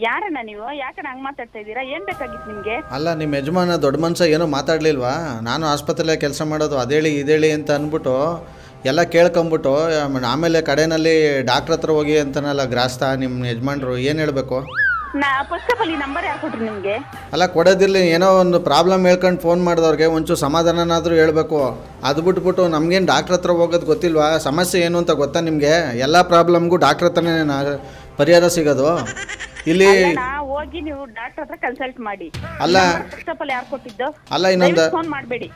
ಯಾರಣ್ಣ ನೀವು? ಯಾಕಣ್ಣ ಹಂಗ್ ಮಾತಾಡ್ತಾ ಇದ್ದೀರಾ? ಏನ್ ಬೇಕಾಗಿತ್ತು ನಿಮ್ಗೆ? ಅಲ್ಲ, ನಿಮ್ಮ ಯಜಮಾನ ದೊಡ್ಡ ಮನುಷ್ಯ ಏನೋ ಮಾತಾಡಲಿಲ್ವಾ? ನಾನು ಆಸ್ಪತ್ರೆಯಲ್ಲೇ ಕೆಲಸ ಮಾಡೋದು, ಅದೇಳಿ ಇದೇಳಿ ಅಂತ ಅಂದ್ಬಿಟ್ಟು ಎಲ್ಲ ಕೇಳ್ಕೊಂಬಿಟ್ಟು ಆಮೇಲೆ ಕಡೆಯಲ್ಲಿ ಡಾಕ್ಟ್ರ್ ಹತ್ರ ಹೋಗಿ ಅಂತನಲ್ಲ ಗ್ರಾಸ್ತ ನಿಮ್ಮ ಯಜಮಾನ್ರು. ಏನು ಹೇಳಬೇಕು? ಫಸ್ಟ್ ಆಫ್ ಆಲ್ ಈ ನಂಬರ್ ಯಾರು ಕೊಟ್ರಿ ನಿಮ್ಗೆ? ಅಲ್ಲ, ಕೊಡೋದಿರಲಿ, ಏನೋ ಒಂದು ಪ್ರಾಬ್ಲಮ್ ಹೇಳ್ಕೊಂಡು ಫೋನ್ ಮಾಡಿದವ್ರಿಗೆ ಒಂಚೂರು ಸಮಾಧಾನನಾದರೂ ಹೇಳಬೇಕು. ಅದು ಬಿಟ್ಬಿಟ್ಟು ನಮಗೇನು ಡಾಕ್ಟ್ರ್ ಹತ್ರ ಹೋಗೋದು ಗೊತ್ತಿಲ್ವಾ? ಸಮಸ್ಯೆ ಏನು ಅಂತ ಗೊತ್ತಾ ನಿಮಗೆ? ಎಲ್ಲ ಪ್ರಾಬ್ಲಮ್ಗೂ ಡಾಕ್ಟ್ರ್ ಹತ್ರನೇ ಪರಿಹಾರ ಸಿಗೋದು. ಇಲ್ಲಿ ಹೋಗಿ ನೀವು ಡಾಕ್ಟರ್ ಹತ್ರ ಕನ್ಸಲ್ಟ್ ಮಾಡಿ. ಅಲ್ಲ, ಫಸ್ಟ್ ಆಫ್ ಆಲ್ ಯಾರು ಕೊಟ್ಟಿದ್ದು? ಅಲ್ಲ, ಇನ್ನೊಂದು ಫೋನ್ ಮಾಡಬೇಡಿ.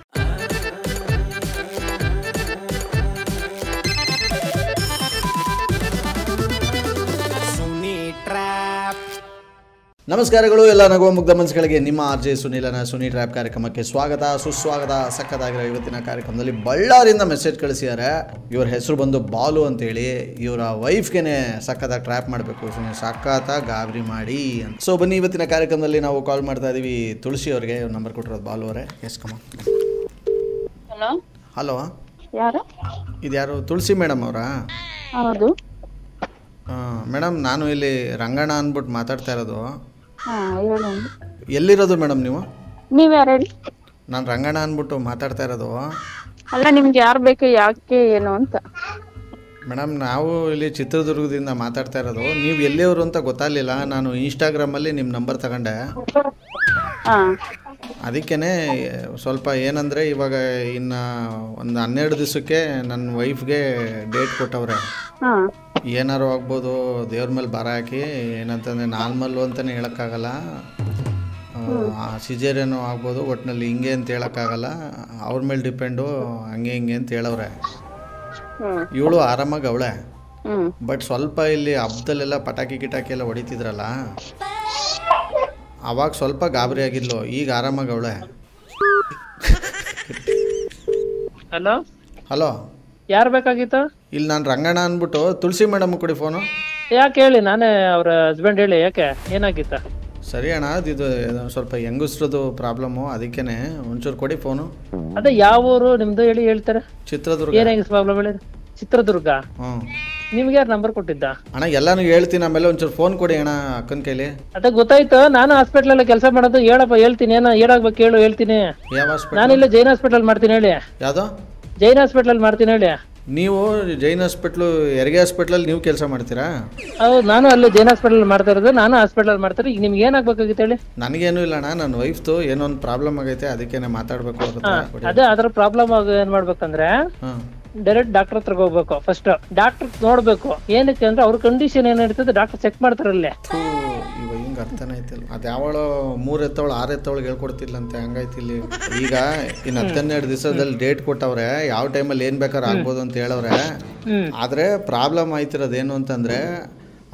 ನಮಸ್ಕಾರಗಳು ಎಲ್ಲ ನಗುವ ಮುಗ್ಧ ಮನಸ್ಸುಗಳಿಗೆ. ನಿಮ್ಮ RJ ಸುನೀಲನ ಸುನಿ ಟ್ರ್ಯಾಪ್ ಕಾರ್ಯಕ್ರಮಕ್ಕೆ ಸ್ವಾಗತ, ಸುಸ್ವಾಗತ. ಸಕ್ಕತ್ತಾಗಿರೋ ಇವತ್ತಿನ ಕಾರ್ಯಕ್ರಮದಲ್ಲಿ ಬಳ್ಳಾರಿಯಿಂದ ಮೆಸೇಜ್ ಕಳಿಸಿದ್ದಾರೆ. ಇವ್ರ ಹೆಸರು ಬಂದು ಬಾಲು ಅಂತೇಳಿ. ಇವರ ವೈಫ್ಗೆ ಸಕ್ಕತ್ತಾಗಿ ಟ್ರ್ಯಾಪ್ ಮಾಡಬೇಕು, ಸಕ್ಕತ್ತ ಗಾಬರಿ ಮಾಡಿ ಅಂತ. ಸೊ ಬನ್ನಿ, ಇವತ್ತಿನ ಕಾರ್ಯಕ್ರಮದಲ್ಲಿ ನಾವು ಕಾಲ್ ಮಾಡ್ತಾ ಇದ್ದೀವಿ ತುಳಸಿ ಅವ್ರಿಗೆ. ಇವ್ರ ನಂಬರ್ ಕೊಟ್ಟಿರೋದು ಬಾಲು ಅವರೇ. ಎಸ್ ಕಮ. ಹಲೋ ಹಲೋ, ಯಾರು? ಇದ್ಯಾರು? ತುಳಸಿ ಮೇಡಮ್ ಅವರಾ? ಹೌದು ಮೇಡಮ್, ನಾನು ಇಲ್ಲಿ ರಂಗಣ್ಣ ಅಂದ್ಬಿಟ್ಟು ಮಾತಾಡ್ತಾ ಇರೋದು. ಹೇಳಿ. ಎಲ್ಲಿರೋದು ಮೇಡಮ್ ನೀವು? ನೀವು ಯಾರು ಹೇಳಿ? ನಾನು ರಂಗಣ್ಣ ಅಂದ್ಬಿಟ್ಟು ಮಾತಾಡ್ತಾ ಇರೋದು. ಅಲ್ಲ, ನಿಮ್ಗೆ ಯಾರು ಬೇಕು, ಯಾಕೆ, ಏನು ಅಂತ? ಮೇಡಮ್, ನಾವು ಇಲ್ಲಿ ಚಿತ್ರದುರ್ಗದಿಂದ ಮಾತಾಡ್ತಾ ಇರೋದು. ನೀವು ಎಲ್ಲಿಯವರು ಅಂತ ಗೊತ್ತಾಗಲಿಲ್ಲ. ನಾನು ಇನ್ಸ್ಟಾಗ್ರಾಮಲ್ಲಿ ನಿಮ್ಮ ನಂಬರ್ ತಗೊಂಡೆ. ಅದಕ್ಕೇ ಸ್ವಲ್ಪ ಏನಂದರೆ, ಇವಾಗ ಇನ್ನು ಒಂದು 12 ದಿವಸಕ್ಕೆ ನನ್ನ ವೈಫ್ಗೆ ಡೇಟ್ ಕೊಟ್ಟವ್ರೆ. ಏನಾರು ಆಗ್ಬೋದು, ದೇವ್ರ ಮೇಲೆ ಭಾರ ಹಾಕಿ. ಏನಂತಂದರೆ ನಾರ್ಮಲ್ಲು ಅಂತಲೇ ಹೇಳೋಕ್ಕಾಗಲ್ಲ, ಸಿಜೇರಿಯನು ಆಗ್ಬೋದು, ಒಟ್ಟಿನಲ್ಲಿ ಹಿಂಗೆ ಅಂತ ಹೇಳೋಕ್ಕಾಗಲ್ಲ. ಅವ್ರ ಮೇಲೆ ಡಿಪೆಂಡು, ಹಂಗೆ ಹಿಂಗೆ ಅಂತ ಹೇಳವ್ರೆ. ಇವಳು ಆರಾಮಾಗಿ ಅವಳೆ. ಬಟ್ ಸ್ವಲ್ಪ ಇಲ್ಲಿ ಹಬ್ಬದಲ್ಲೆಲ್ಲ ಪಟಾಕಿ ಗಿಟಾಕಿ ಎಲ್ಲ ಹೊಡಿತಿದ್ರಲ್ಲ, ಅವಾಗ ಸ್ವಲ್ಪ ಗಾಬರಿ ಆಗಿದ್ಲು. ಈಗ ಆರಾಮಾಗಿ ಅವಳೆ. ಹಲೋ ಹಲೋ, ಯಾರು ಬೇಕಾಗಿತ್ತು? ಇಲ್ಲಿ ನಾನು ರಂಗಣ್ಣ ಅಂದ್ಬಿಟ್ಟು. ತುಳಸಿ ಮೇಡಮ್ ಕೊಡಿ ಫೋನು. ಯಾಕೆ ಹೇಳಿ, ನಾನೇ ಅವ್ರ ಹಸ್ಬೆಂಡ್. ಹೇಳಿ, ಯಾಕೆ, ಏನಾಗಿತ್ತ? ಸರಿ ಅಣ್ಣ, ಇದು ಸ್ವಲ್ಪ ಹೆಂಗಸ್ರದ್ದು ಪ್ರಾಬ್ಲಮ್ಮು, ಅದಕ್ಕೇ ಒಂಚೂರು ಕೊಡಿ ಫೋನು. ಅದೇ ಯಾವ ಊರು ನಿಮ್ದು ಹೇಳಿ, ಹೇಳ್ತಾರೆ. ಚಿತ್ರದುರ್ಗ. ಏನ್ ಹೆಂಗಸ್ ಪ್ರಾಬ್ಲಮ್ ಹೇಳಿ? ಚಿತ್ರದುರ್ಗ. ನಿಮ್ಗೆ ಯಾರು ನಂಬರ್ ಕೊಟ್ಟಿದ್ದ? ಅಣ್ಣ ಎಲ್ಲಾನು ಹೇಳ್ತೀನಿ, ಆಮೇಲೆ ಒಂಚೂರು ಫೋನ್ ಕೊಡಿ ಅಣ್ಣ ಅಕ್ಕನ ಕೈಲಿ. ಅದೇ ಗೊತ್ತಾಯ್ತು, ನಾನು ಹಾಸ್ಪಿಟ್ಲಲ್ಲಿ ಕೆಲಸ ಮಾಡೋದು. ಹೇಳಪ್ಪ, ಹೇಳ್ತೀನಿ. ಏನೋ ಹೇಳಾಗ್ಬೇಕು, ಹೇಳು, ಹೇಳ್ತೀನಿ. ಯಾವ ಹಾಸ್ಪಿಟಲ್? ನಾನಿಲ್ಲ ಜೈನ್ ಹಾಸ್ಪಿಟಲ್ ಮಾಡ್ತೀನಿ. ಹೇಳಿ. ಯಾವುದು? ಜೈನ್ ಹಾಸ್ಪಿಟಲ್ ಮಾಡ್ತೀನಿ. ಹೇಳಿ. ನೀವು ಜೈನ್ ಹಾಸ್ಪಿಟ್ಲು, ಹೆರಿಗೆ ಹಾಸ್ಪಿಟ್ಲಲ್ಲಿ ನೀವು ಕೆಲಸ ಮಾಡ್ತೀರಾ? ಹೌದು, ನಾನು ಅಲ್ಲಿ ಜೈನ್ ಹಾಸ್ಪಿಟಲ್ ಮಾಡ್ತಾ ಇರೋದು. ನಾನು ಹಾಸ್ಪಿಟಲ್ ಮಾಡ್ತಾರೆ. ಈಗ ನಿಮ್ಗೆ ಏನಾಗಬೇಕಾಗಿತ್ತು ಹೇಳಿ? ನನಗೇನು ಇಲ್ಲ ಅಣ್ಣ, ನನ್ನ ವೈಫ್ದು ಏನೋ ಒಂದು ಪ್ರಾಬ್ಲಮ್ ಆಗೈತೆ, ಅದಕ್ಕೇನೆ ಮಾತಾಡಬೇಕು. ಅದೇ ಅದ್ರ ಪ್ರಾಬ್ಲಮ್ ಏನ್ ಮಾಡ್ಬೇಕಂದ್ರೆ, ಡೈರೆಕ್ಟ್ ಡಾಕ್ಟರ್ ಹತ್ರ ಹೋಗ್ಬೇಕು. ಫಸ್ಟ್ ಡಾಕ್ಟರ್ ನೋಡ್ಬೇಕು. ಏನಕ್ಕೆ ಅಂದ್ರೆ ಅವ್ರ ಕಂಡೀಷನ್ ಏನಿರ್ತದೆ ಡಾಕ್ಟರ್ ಚೆಕ್ ಮಾಡ್ತಾರಲ್ಲೇ. ಇವ ಹಿಂಗೆ ಅರ್ಥನೇ ಐತಿಲ್ಲ. ಅದು ಯಾವಳು 3 ಎತ್ತವಳು 6 ಎತ್ತವಳಿಗೆ ಹೇಳ್ಕೊಡ್ತಿಲ್ಲಂತೆ, ಹಂಗಾಯ್ತು ಇಲ್ಲಿ. ಈಗ ಇನ್ನು 12 ದಿವಸದಲ್ಲಿ ಡೇಟ್ ಕೊಟ್ಟವ್ರೆ, ಯಾವ ಟೈಮಲ್ಲಿ ಏನು ಬೇಕಾದ್ರೆ ಆಗ್ಬೋದು ಅಂತ ಹೇಳವ್ರೆ. ಆದರೆ ಪ್ರಾಬ್ಲಮ್ ಆಯ್ತಿರೋದೇನು ಅಂತಂದ್ರೆ,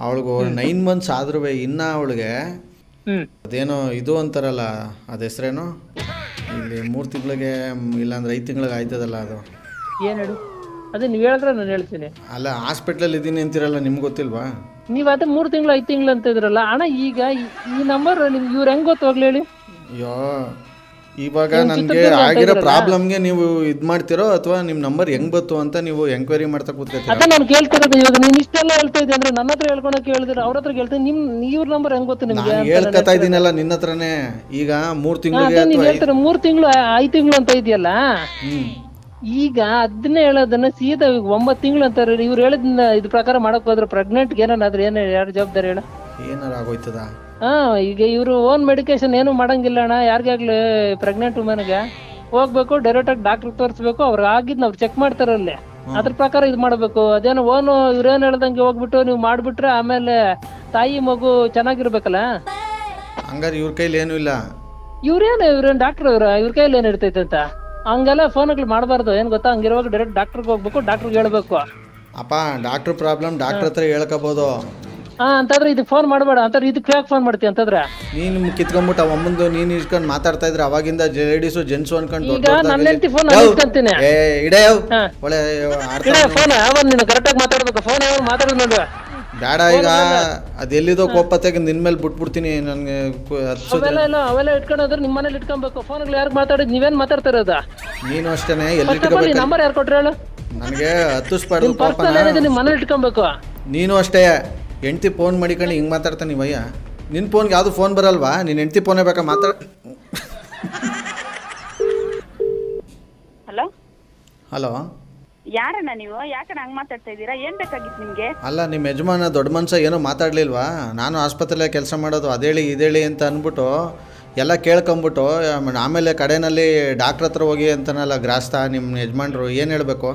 ಅವಳಿಗೆ 9 ಮಂತ್ಸ್ ಆದ್ರೂ ಇನ್ನ ಅವಳಿಗೆ ಅದೇನೋ ಇದು ಅಂತಾರಲ್ಲ, ಅದು ಹೆಸ್ರೇನು, ಇಲ್ಲಿ 3 ತಿಂಗಳಿಗೆ ಇಲ್ಲಾಂದ್ರೆ 5 ತಿಂಗಳಿಗೆ ಆಯ್ತದಲ್ಲ ಅದು. ಏನ್ ಹೇಳು? ಅದೇ ನೀವ್ ಹೇಳಿದ್ರೆ ನಾನು ಹೇಳ್ತೀನಿ. ಅಲ್ಲ, ಹಾಸ್ಪಿಟ್ಲಲ್ಲಿ ಇದ್ದೀನಿ ಅಂತಿರಲ್ಲ, ನಿಮ್ಗೆ ಗೊತ್ತಿಲ್ವಾ? ನೀವ್ ಅದೇ 3 ತಿಂಗಳು 5 ತಿಂಗಳು ಅಂತ ಇದ್ರಲ್ಲ ಅಣ್ಣ. ಈಗ ಈ ನಂಬರ್ ನಿಮ್ಗೆ ಇವ್ರು ಹೆಂಗ್ ಗೊತ್ತಾಗ್ಲಿ ಹೇಳಿ? ಅಯ್ಯೋ, ಇವಾಗ ನನಗೆ ಆಗಿರೋ ಪ್ರಾಬ್ಲಮ್ಗೆ ನೀವು ಇದು ಮಾಡ್ತಿರೋ, ಅಥವಾ ನಿಮ್ಮ ನಂಬರ್ ಹೆಂಗ್ ಬಂತು ಅಂತ ನೀವು ಎಂಕ್ವೈರಿ ಮಾಡ್ತಾ ಕೂತ್ಕೊತೀರಾ? ಅದೇ ನಾನು ಕೇಳ್ತಿರೋದು. ಇವಾಗ ನೀನ್ ಇಷ್ಟೆಲ್ಲ ಹೇಳ್ತಾ ಇದ್ದೆ ಅಂದ್ರೆ ನನ್ನ ಹತ್ರ ಹೇಳ್ಕೊಳಕ್ಕೆ ಹೇಳಿದ್ರೆ ಅವ್ರ ಹತ್ರ ಕೇಳ್ತೀನಿ. ಇವ್ರ ನಂಬರ್ ಹೆಂಗ್ ಗೊತ್ತು ನಿಮ್ಗೆ? ಹೇಳ್ಕೊತಾ ಇದ್ದೀನಲ್ಲ ನಿನ್ನ ಹತ್ರನೇ. ಈಗ 3 ತಿಂಗಳಿಗೆ ನೀನ್ ಹೇಳ್ತಾರೆ 3 ತಿಂಗಳು 5 ತಿಂಗಳು ಅಂತ ಇದೆಯಲ್ಲ. ಈಗ ಅದನ್ನೇ ಹೇಳೋದನ್ನ ಸೀದಾ 9 ತಿಂಗಳು ಅಂತಾರೆ. ಇವ್ರು ಹೇಳಿದ ಇದು ಪ್ರಕಾರ ಮಾಡಕ್ ಹೋದ್ರೆ ಪ್ರೆಗ್ನೆಂಟ್ ಏನಾದ್ರೆ ಏನು ಯಾರು ಜವಾಬ್ದಾರಿ ಹೇಳ? ಏನಾರ ಆಗೋಯ್ತದ? ಈಗ ಇವ್ರು ಓನ್ ಮೆಡಿಕೇಶನ್ ಏನು ಮಾಡಂಗಿಲ್ಲ ಅಣ್ಣ. ಯಾರಿಗಾಗ್ಲಿ ಪ್ರೆಗ್ನೆಂಟ್ ವುಮೆನ್ಗೆ ಹೋಗ್ಬೇಕು, ಡೈರೆಕ್ಟ್ ಆಗಿ ಡಾಕ್ಟರ್ ತೋರಿಸ್ಬೇಕು. ಅವ್ರು ಆಗಿದ್ನ ಅವ್ರು ಚೆಕ್ ಮಾಡ್ತಾರಲ್ಲಿ, ಅದ್ರ ಪ್ರಕಾರ ಇದು ಮಾಡ್ಬೇಕು. ಅದೇನೋ ಓನು ಇವ್ರೇನ್ ಹೇಳ್ದಂಗೆ ಹೋಗ್ಬಿಟ್ಟು ನೀವು ಮಾಡ್ಬಿಟ್ರೆ ಆಮೇಲೆ ತಾಯಿ ಮಗು ಚೆನ್ನಾಗಿರ್ಬೇಕಲ್ಲ. ಹಂಗಾರೆ ಇವ್ರ ಕೈಲಿ ಏನು ಇಲ್ಲ. ಇವ್ರೇನ್ ಡಾಕ್ಟರ್ ಇವ್ರ ಕೈಲಿ ಏನ್ ಇರ್ತೈತೆ ಅಂತ ಹಂಗೆಲ್ಲ ಫೋನ್ಗಳು ಮಾಡಬಾರ್ದು. ಏನ್ ಗೊತ್ತಾ, ಹಂಗಿರುವಾಗ ಡೈರೆಕ್ಟ್ ಡಾಕ್ಟರ್ಗೆ ಹೋಗ್ಬೇಕು, ಡಾಕ್ಟರ್ಗೆ ಹೇಳ್ಬೇಕು. ಅಪ್ಪ, ಡಾಕ್ಟರ್ ಪ್ರಾಬ್ಲಮ್ ಡಾಕ್ಟರ್ ಹತ್ರ ಹೇಳ್ಕೋಬಹುದು. ಅಂತಂದ್ರೆ ಇದು ಫೋನ್ ಮಾಡಬೇಡ ಅಂತಂದ್ರೆ ಇದಕ್ಕೆ ಯಾಕೆ ಫೋನ್ ಮಾಡ್ತೀಯ ಅಂತಂದ್ರೆ? ನೀನ್ ಕಿತ್ಕೊಂಡ್ಬಿಟ್ಟು ಒಮ್ಮಂದು ನೀನ್ ಇಸ್ಕೊಂಡ್ ಮಾತಾಡ್ತಾ ಇದ್ರೆ ಅವಾಗಿಂದ ಲೇಡೀಸು ಜೆಂಟ್ಸು ಅನ್ಕೊಂಡು ಈಗ ನನ್ನ ಹೆಂಡತಿ ಫೋನ್ ಇಟ್ಕೊಂತೀನಿ. ಒಳ್ಳೆ ಫೋನ್ ಯಾವಾಗ ನೀನು ಕರೆಕ್ಟಾಗಿ ಮಾತಾಡ್ಬೇಕು. ಫೋನ್ ಯಾವಾಗ ಮಾತಾಡೋದು ನೋಡುವ ಬೇಡ. ಈಗ ಅದೆಲ್ಲಿದೋ ಕೋಪತ್ತಾಗ ನಿನ್ ಮೇಲೆ ಬಿಟ್ಬಿಡ್ತೀನಿ. ನನ್ಗೆ ಅವೆಲ್ಲ ಇಟ್ಕೊಂಡ್ರೆ ನಿಮ್ಮ ಮನೇಲಿ ಇಟ್ಕೊಬೇಕು. ಫೋನ್ಗಳು ಯಾರು ಮಾತಾಡಿದ್ ನೀವೇನ್ ಮಾತಾಡ್ತಾ ಇರೋದ? ನೀನು ಅಷ್ಟೇನೆ. ಎಲ್ಲಿ ನಂಬರ್ ಯಾರು ಕೊಟ್ರೆ ಹೇಳು? ನನಗೆ ಹತ್ತಿಸ್ಬಾರ್ದು. ನಿಮ್ಮ ಮನೇಲಿ ಇಟ್ಕೊಬೇಕು. ನೀನು ಅಷ್ಟೇ ಹೆಂಡ್ತಿ ಫೋನ್ ಮಾಡಿಕೊಂಡು ಹಿಂಗ್ ಮಾತಾಡ್ತಾನೆ ವಯ್ಯ. ನಿನ್ನ ಫೋನ್ಗೆ ಯಾವುದು ಫೋನ್ ಬರಲ್ವಾ? ನಿನ್ನ ಹೆಂಡತಿ ಫೋನೇ ಬೇಕಾ ಹಲೋ ಹಲೋ, ಯಾರಣ್ಣ ನೀವು? ಯಾಕಣ್ಣ ಹಂಗೆ ಮಾತಾಡ್ತಾ ಇದ್ದೀರಾ? ಏನು ಬೇಕಾಗಿತ್ತು ನಿಮಗೆ? ಅಲ್ಲ ನಿಮ್ಮ ಯಜಮಾನ ದೊಡ್ಡ ಮನುಷ್ಯ ಏನೂ ಮಾತಾಡಲಿಲ್ವಾ? ನಾನು ಆಸ್ಪತ್ರೆಯಲ್ಲೇ ಕೆಲಸ ಮಾಡೋದು, ಅದೇಳಿ ಇದೇಳಿ ಅಂತ ಅಂದ್ಬಿಟ್ಟು ಎಲ್ಲ ಕೇಳ್ಕೊಂಬಿಟ್ಟು ಆಮೇಲೆ ಕಡೆಯಲ್ಲಿ ಡಾಕ್ಟ್ರ್ ಹತ್ರ ಹೋಗಿ ಅಂತನಲ್ಲ ಗ್ರಾಸ್ತ ನಿಮ್ಮ ಯಜಮಾನ್ರು. ಏನು ಹೇಳಬೇಕು?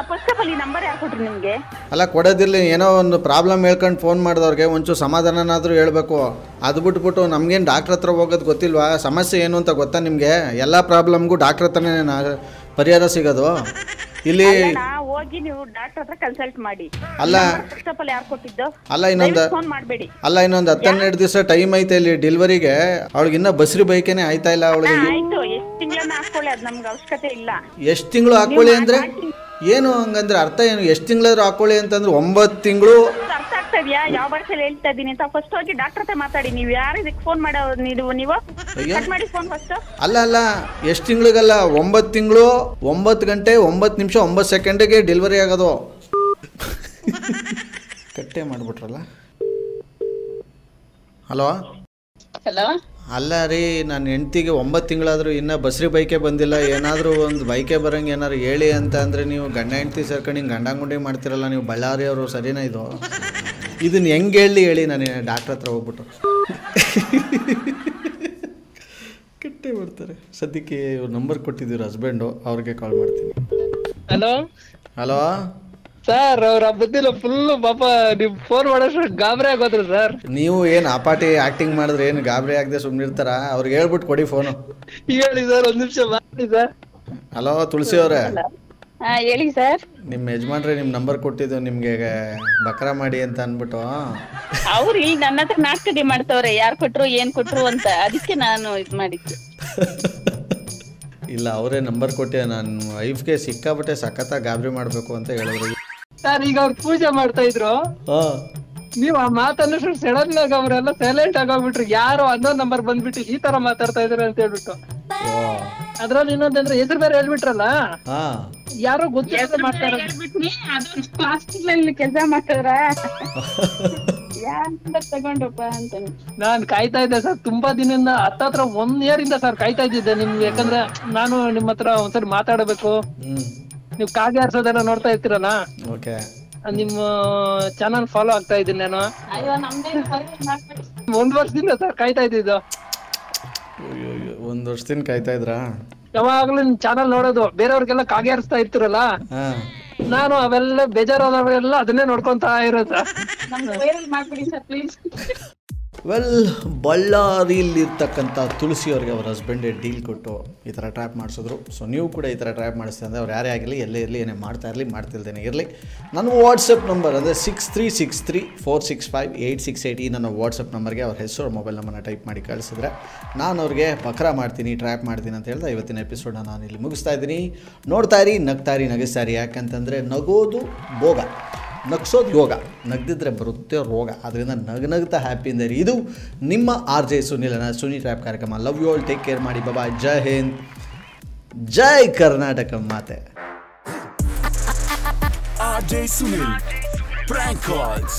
ಫಸ್ಟ್ ಆಫ್ ಆಲ್ ಈ ನಂಬರ್ ಯಾರು ಕೊಟ್ರಿ ನಿಮಗೆ? ಅಲ್ಲ ಕೊಡೋದಿರಲಿ, ಏನೋ ಒಂದು ಪ್ರಾಬ್ಲಮ್ ಹೇಳ್ಕೊಂಡು ಫೋನ್ ಮಾಡಿದವ್ರಿಗೆ ಒಂಚೂರು ಸಮಾಧಾನನಾದರೂ ಹೇಳ್ಬೇಕು. ಅದು ಬಿಟ್ಬಿಟ್ಟು ನಮಗೇನು ಡಾಕ್ಟ್ರ್ ಹತ್ರ ಹೋಗೋದು ಗೊತ್ತಿಲ್ವಾ? ಸಮಸ್ಯೆ ಏನು ಅಂತ ಗೊತ್ತಾ ನಿಮಗೆ? ಎಲ್ಲ ಪ್ರಾಬ್ಲಮ್ಗೂ ಡಾಕ್ಟ್ರ್ ಹತ್ರನೇ ಪರಿಹಾರ ಸಿಗೋದು ಇಲ್ಲಿ. ಹೋಗಿ ನೀವು ಡಾಕ್ಟರ್ ಹತ್ರ ಕನ್ಸಲ್ಟ್ ಮಾಡಿ. ಅಲ್ಲ ಫಸ್ಟ್ ಆಫ್ ಆಲ್ ಯಾರು ಕೊಟ್ಟಿದ್ದು? ಅಲ್ಲ ಇನ್ನೊಂದು ಫೋನ್ ಮಾಡಬೇಡಿ. ಅಲ್ಲ ಇನ್ನೊಂದು 10-12 ದಿವಸ ಟೈಮ್ ಐತೆ ಇಲ್ಲಿ ಡೆಲಿವರಿಗೆ. ಅವಳಿಗೆ ಇನ್ನೂ ಬಸ್ರಿ ಬೈಕೇನೆ ಆಯ್ತಾ ಇಲ್ಲ ಅವಳಿಗೆ. ಆಯ್ತು, ಎಷ್ಟು ತಿಂಗಳನ್ನ ಹಾಕೊಳ್ಳಿ, ಅದು ನಮ್ಗೆ ಅವಶ್ಯಕತೆ ಇಲ್ಲ. ಎಷ್ಟು ತಿಂಗಳು ಹಾಕೊಳ್ಳಿ ಅಂದರೆ ಏನು? ಹಂಗಂದ್ರೆ ಅರ್ಥ ಏನು? ಎಷ್ಟು ತಿಂಗಳಾದ್ರೂ ಹಾಕೊಳ್ಳಿ ಅಂತಂದ್ರೆ 9 ತಿಂಗಳು. ಅರ್ಥ ಆಗ್ತಾ ಇದೆಯಾ ಯಾವ ಭಾಷೆಯಲ್ಲಿ ಹೇಳ್ತಾ ಇದ್ದೀನಿ ಅಂತ? ಫಸ್ಟ್ ಹೋಗಿ ಡಾಕ್ಟರ್ ಹತ್ರ ಮಾತಾಡಿ. ನೀವು ಯಾರು ಇದಕ್ಕೆ ಫೋನ್ ಮಾಡೋದು? ನೀವು ಕಟ್ ಮಾಡಿ ಫೋನ್ ಫಸ್ಟ್. ಅಲ್ಲ ಎಷ್ಟು ತಿಂಗಳಿಗಲ್ಲ, 9 ತಿಂಗಳು 9 ಗಂಟೆ 9 ನಿಮಿಷ 9 ಸೆಕೆಂಡಿಗೆ ಡೆಲಿವರಿ ಆಗೋದು. ಕಟ್ಟೆ ಮಾಡಿಬಿಟ್ರಲ್ಲ. Hello hello. ಅಲ್ಲ ರೀ, ನನ್ನ ಹೆಂಡ್ತಿಗೆ 9 ತಿಂಗಳಾದರೂ ಇನ್ನೂ ಬಸ್ರಿ ಬೈಕೆ ಬಂದಿಲ್ಲ. ಏನಾದರೂ ಒಂದು ಬೈಕೆ ಬರೋಂಗೆ ಏನಾದ್ರು ಹೇಳಿ ಅಂತ ಅಂದರೆ ನೀವು ಗಂಡ ಹೆಂಡ್ತಿ ಸೇರ್ಕೊಂಡು ಹಿಂಗೆ ಗಂಡಂಗುಂಡಿ ಮಾಡ್ತಿರಲ್ಲ ನೀವು. ಬಳ್ಳಾರಿಯವರು ಸರಿನಾ ಇದು? ಇದನ್ನು ಹೆಂಗೆ ಹೇಳಿ ನಾನು ಡಾಕ್ಟ್ರ್ ಹತ್ರ ಹೋಗ್ಬಿಟ್ಟು ಕಟ್ಟೆ ಬರ್ತಾರೆ. ಸದ್ಯಕ್ಕೆ ಇವ್ರು ನಂಬರ್ ಕೊಟ್ಟಿದ್ದೀರ ಹಸ್ಬೆಂಡು, ಅವ್ರಿಗೆ ಕಾಲ್ ಮಾಡ್ತೀನಿ. ಹಲೋ ಹಲೋ ಸರ್, ಅವ್ರ ಬುದ್ಧಿಲ್ಲ ಫುಲ್ ಪಾಪ. ನೀವು ಫೋನ್ ಮಾಡೋಷ್ಟು ಗಾಬರಿ ಆಗೋದ್ರಿ ಸರ್. ನೀವು ಏನು ಆಪಾಟಿ ಆ್ಯಕ್ಟಿಂಗ್ ಮಾಡಿದ್ರೆ ಏನು ಗಾಬರಿ ಆಗದೆ ಸುಮ್ಮನೆ ಇರ್ತಾರ? ಅವ್ರಿಗೆ ಹೇಳ್ಬಿಟ್ಟು ಕೊಡಿ ಫೋನು. ಹೇಳಿ ಸರ್, ಒಂದ್ ನಿಮಿಷ ಮಾಡಿ ಸರ್. ಹಲೋ ತುಳಸಿ ಅವರೇ, ಹೇಳಿ ಸರ್. ನಿಮ್ಮ ಯಜಮಾನ್ರೆ ನಿಮ್ಮ ನಂಬರ್ ಕೊಟ್ಟಿದ್ದು ನಿಮಗೆ ಬಕ್ರಾ ಮಾಡಿ ಅಂತ ಅಂದ್ಬಿಟ್ಟು. ಅವ್ರು ಇಲ್ಲಿ ನನ್ನ ಹತ್ರ ನಾಟಕಡಿ ಮಾಡ್ತವ್ರೆ, ಯಾರು ಕೊಟ್ರು ಏನ್ ಕೊಟ್ರು ಅಂತ. ಅದಕ್ಕೆ ನಾನು ಇದು ಮಾಡಿದ್ದು. ಇಲ್ಲ, ಅವರೇ ನಂಬರ್ ಕೊಟ್ಟೆ. ನಾನು ವೈಫ್ಗೆ ಸಿಕ್ಕಾಬಿಟ್ಟೆ ಸಖತ್ತಾಗಿ ಗಾಬರಿ ಮಾಡಬೇಕು ಅಂತ ಹೇಳಿದ್ರು ಸರ್. ಈಗ ಅವ್ರು ಪೂಜೆ ಮಾಡ್ತಾ ಇದ್ರು, ನೀವ್ ಆ ಮಾತನ್ನ ಸಡನ್ ಆಗಿ ಅವ್ರೆಲ್ಲ ಸೈಲೆಂಟ್ ಆಗೋಗ್ಬಿಟ್ರು. ಯಾರು ಅನ್ನೋ ನಂಬರ್ ಬಂದ್ಬಿಟ್ಟು ಈ ತರ ಮಾತಾಡ್ತಾ ಇದಾರೆ ಅಂತ ಹೇಳ್ಬಿಟ್ಟು. ಅದ್ರಲ್ಲಿ ಇನ್ನೊಂದಂದ್ರೆ ಹೆಸರು ಬೇರೆ ಹೇಳ್ಬಿಟ್ರಲ್ಲ, ಯಾರೋ ಗೊತ್ತಿಲ್ಲ ಮಾಡ್ತಾರೆ. ಕೆಲಸ ಮಾಡ್ತಾರ ತಗೊಂಡಪ್ಪ ಅಂತ ನಾನ್ ಕಾಯ್ತಾ ಇದ್ದೆ ಸರ್ ತುಂಬಾ ದಿನದಿಂದ. ಹತ್ತತ್ರ 1 year ಇಂದ ಸರ್ ಕಾಯ್ತಾ ಇದ್ದಿದ್ದೆ ನಿಮ್ಗೆ. ಯಾಕಂದ್ರೆ ನಾನು ನಿಮ್ಮ ಹತ್ರ ಒಂದ್ಸರಿ ಮಾತಾಡಬೇಕು. ನೀವು ಕಾಗೆ ಆರ್ಸೋದೆಲ್ಲ ನೋಡ್ತಾ ಇರ್ತೀರಲ್ಲ, ನಿಮ್ಮ ಚಾನಲ್ ಫಾಲೋ ಆಗ್ತಾ ಇದ್ದೀನಿ ನಾನು. 1 ವರ್ಷದಿಂದ ಸರ್ ಕಾಯ್ತಾ ಇದ್ದಿದ್ದು. 1 ವರ್ಷದಿಂದ ಕಾಯ್ತಾ ಇದ್ರಾ? ಯಾವಾಗ್ಲೂ ನಿಮ್ ಚಾನಲ್ ನೋಡೋದು. ಬೇರೆಯವ್ರಿಗೆಲ್ಲ ಕಾಗೆ ಆರಿಸ್ತಾ ಇರ್ತೀರಲ್ಲ, ನಾನು ಅವೆಲ್ಲ ಬೇಜಾರಾದವೆಲ್ಲ ಅದನ್ನೇ ನೋಡ್ಕೊಂತಾ ಇರೋದು. ವೆಲ್, ಬಳ್ಳಾರಿಲಿರ್ತಕ್ಕಂಥ ತುಳಸಿ ಅವ್ರಿಗೆ ಅವ್ರ ಹಸ್ಬೆಂಡೇ ಡೀಲ್ ಕೊಟ್ಟು ಈ ಥರ ಟ್ರ್ಯಾಪ್ ಮಾಡಿಸಿದ್ರು. ಸೊ ನೀವು ಕೂಡ ಈ ಥರ ಟ್ರ್ಯಾಪ್ ಮಾಡಿಸ್ತಾ ಅಂದರೆ ಅವ್ರು ಯಾರೇ ಆಗಲಿ, ಎಲ್ಲೇ ಇರಲಿ, ಏನೇ ಮಾಡ್ತಾ ಇರಲಿ, ಮಾಡ್ತಿಲ್ದೇನೆ ಇರಲಿ, ನನ್ನ ವಾಟ್ಸಪ್ ನಂಬರ್ ಅಂದರೆ 6363465868 ಈ ನನ್ನ ವಾಟ್ಸಪ್ ನಂಬರ್ಗೆ ಅವ್ರ ಹೆಸರು ಮೊಬೈಲ್ ನಂಬರ್ನ ಟೈಪ್ ಮಾಡಿ ಕಳಿಸಿದ್ರೆ ನಾನು ಅವ್ರಿಗೆ ಬಕ್ರಾ ಮಾಡ್ತೀನಿ, ಟ್ರ್ಯಾಪ್ ಮಾಡ್ತೀನಿ ಅಂತ ಹೇಳ್ತಾ ಇವತ್ತಿನ ಎಪಿಸೋಡನ್ನ ನಾನು ಇಲ್ಲಿ ಮುಗಿಸ್ತಾ ಇದ್ದೀನಿ. ನೋಡ್ತಾ ಇರಿ, ನಗ್ತಾ ಇರಿ, ನಗಿಸ್ತಾ ಇರಿ. ಯಾಕಂತಂದರೆ ನಗೋದು ಭೋಗ, ನಗ್ಸೋದು ಯೋಗ, ನಗ್ದಿದ್ರೆ ಬರುತ್ತೆ ರೋಗ. ಅದರಿಂದ ನಗ್ನಗ್ತಾ ಹ್ಯಾಪಿಯಿಂದ ಇರಿ. ಇದು ನಿಮ್ಮ RJ ಸುನಿಲನ ಸುನಿ ಟ್ರ್ಯಾಪ್ ಕಾರ್ಯಕ್ರಮ. Love you all, take care ಮಾಡಿ, ಬಾಯ್, ಜೈ ಹಿಂದ್, ಜೈ ಕರ್ನಾಟಕ ಮಾತೆ. RJ Sunil, prank calls.